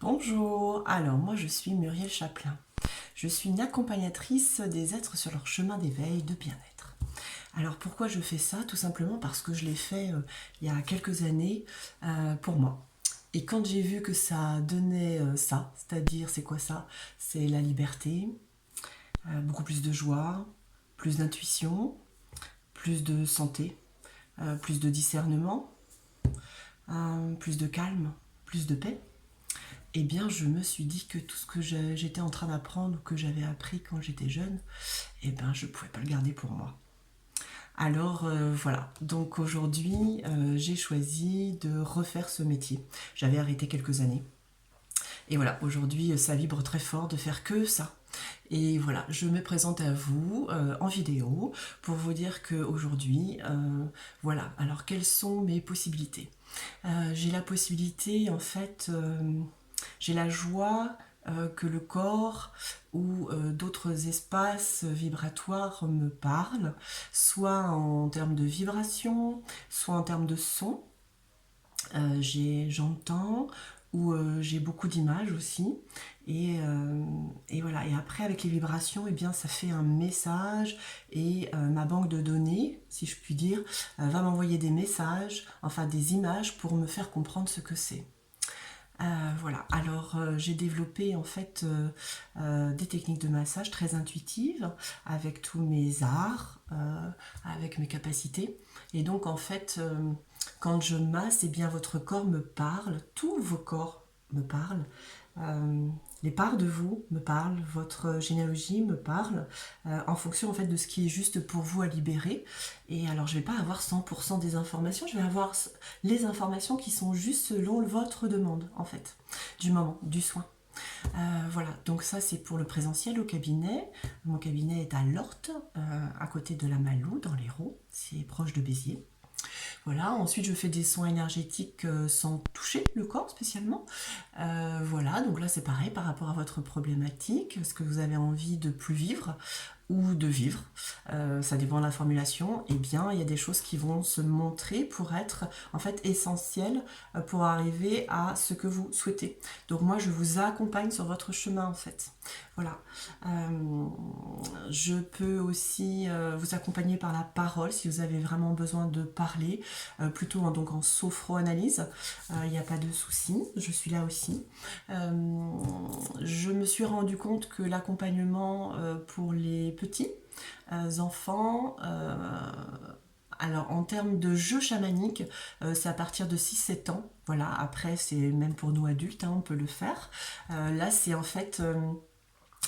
Bonjour, alors moi je suis Muriel Chaplin. Je suis une accompagnatrice des êtres sur leur chemin d'éveil, de bien-être. Alors pourquoi je fais ça? Tout simplement parce que je l'ai fait il y a quelques années pour moi. Et quand j'ai vu que ça donnait ça, c'est-à-dire c'est quoi ça? C'est la liberté, beaucoup plus de joie, plus d'intuition, plus de santé, plus de discernement, plus de calme, plus de paix. Eh bien, je me suis dit que tout ce que j'étais en train d'apprendre ou que j'avais appris quand j'étais jeune, eh ben, je ne pouvais pas le garder pour moi. Alors voilà, donc aujourd'hui, j'ai choisi de refaire ce métier. J'avais arrêté quelques années. Et voilà, aujourd'hui, ça vibre très fort de faire que ça. Et voilà, je me présente à vous en vidéo pour vous dire qu'aujourd'hui, voilà, alors quelles sont mes possibilités? J'ai la possibilité, en fait, j'ai la joie que le corps ou d'autres espaces vibratoires me parlent, soit en termes de vibration, soit en termes de son. J'entends ou j'ai beaucoup d'images aussi. Et voilà. Et après, avec les vibrations, eh bien, ça fait un message et ma banque de données, si je puis dire, va m'envoyer des messages, enfin des images pour me faire comprendre ce que c'est. Voilà, alors j'ai développé en fait des techniques de massage très intuitives avec tous mes arts, avec mes capacités. Et donc en fait, quand je masse, eh bien votre corps me parle, tous vos corps me parlent. Euh, les parts de vous me parlent, votre généalogie me parle, en fonction en fait de ce qui est juste pour vous à libérer. Et alors je ne vais pas avoir 100% des informations, je vais avoir les informations qui sont juste selon votre demande en fait, du moment, du soin. Voilà, donc ça c'est pour le présentiel au cabinet. Mon cabinet est à Lorte, à côté de la Malou, dans l'Hérault, c'est proche de Béziers. Voilà, ensuite je fais des soins énergétiques sans toucher le corps spécialement. Voilà, donc là c'est pareil par rapport à votre problématique, est-ce que vous avez envie de plus vivre ou de vivre, ça dépend de la formulation, et bien il y a des choses qui vont se montrer pour être en fait essentielles pour arriver à ce que vous souhaitez. Donc moi je vous accompagne sur votre chemin en fait. Voilà. Je peux aussi vous accompagner par la parole si vous avez vraiment besoin de parler, plutôt donc en sophro-analyse. Il n'y a pas de souci, je suis là aussi. Je me suis rendu compte que l'accompagnement pour les petits enfants, alors en termes de jeu chamanique, c'est à partir de 6-7 ans. Voilà, après c'est même pour nous adultes, hein, on peut le faire. Là c'est en fait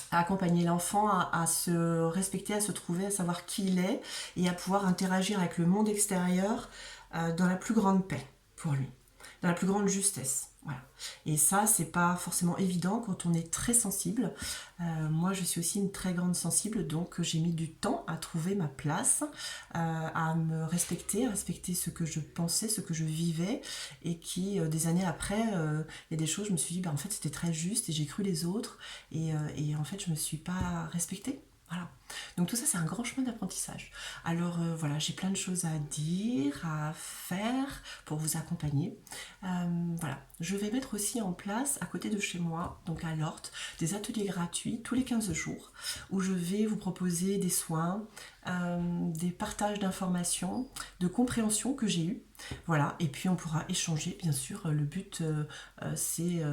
accompagner l'enfant à se respecter, à se trouver, à savoir qui il est et à pouvoir interagir avec le monde extérieur dans la plus grande paix pour lui, dans la plus grande justesse. Voilà. Et ça, c'est pas forcément évident quand on est très sensible. Moi, je suis aussi une très grande sensible, donc j'ai mis du temps à trouver ma place, à me respecter, à respecter ce que je pensais, ce que je vivais, et qui, des années après, il y a des choses, je me suis dit, bah, en fait, c'était très juste, et j'ai cru les autres, et en fait, je me suis pas respectée. Voilà. Donc tout ça, c'est un grand chemin d'apprentissage. Alors voilà, j'ai plein de choses à dire, à faire pour vous accompagner. Voilà, je vais mettre aussi en place à côté de chez moi, donc à Lorte, des ateliers gratuits tous les 15 jours où je vais vous proposer des soins, des partages d'informations, de compréhension que j'ai eu. Voilà, et puis on pourra échanger, bien sûr. Le but, c'est,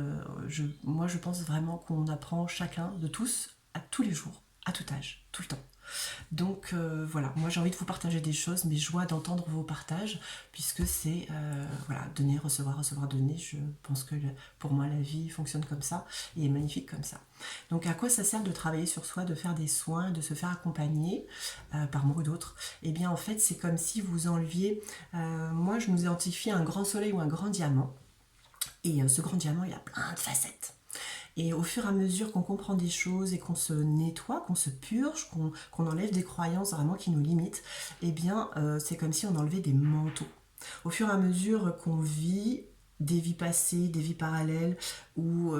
moi je pense vraiment qu'on apprend chacun de tous, à tous les jours, à tout âge, tout le temps. Donc voilà, moi j'ai envie de vous partager des choses, mes joies d'entendre vos partages, puisque c'est voilà, donner, recevoir, recevoir, donner. Je pense que pour moi la vie fonctionne comme ça et est magnifique comme ça. Donc à quoi ça sert de travailler sur soi, de faire des soins, de se faire accompagner par moi ou d'autres? Eh bien en fait c'est comme si vous enleviez, moi je nous identifie un grand soleil ou un grand diamant, et ce grand diamant il a plein de facettes. Et au fur et à mesure qu'on comprend des choses et qu'on se nettoie, qu'on se purge, qu'on enlève des croyances vraiment qui nous limitent, eh bien, c'est comme si on enlevait des manteaux. Au fur et à mesure qu'on vit des vies passées, des vies parallèles, ou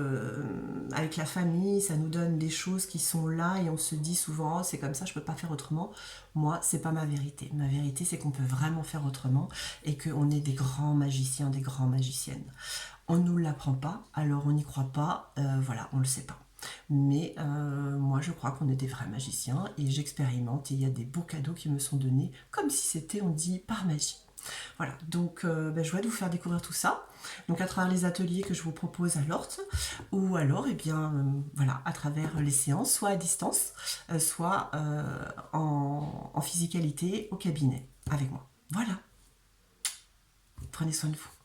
avec la famille, ça nous donne des choses qui sont là et on se dit souvent, oh, c'est comme ça, je peux pas faire autrement. Moi, c'est pas ma vérité. Ma vérité, c'est qu'on peut vraiment faire autrement et qu'on est des grands magiciens, des grands magiciennes. On ne nous l'apprend pas, alors on n'y croit pas, voilà, on le sait pas. Mais moi, je crois qu'on est des vrais magiciens et j'expérimente et il y a des beaux cadeaux qui me sont donnés, comme si c'était, on dit, par magie. Voilà, donc je vais vous faire découvrir tout ça. Donc à travers les ateliers que je vous propose à l'Orte, ou alors voilà, à travers les séances, soit à distance, soit en physicalité au cabinet avec moi. Voilà, prenez soin de vous.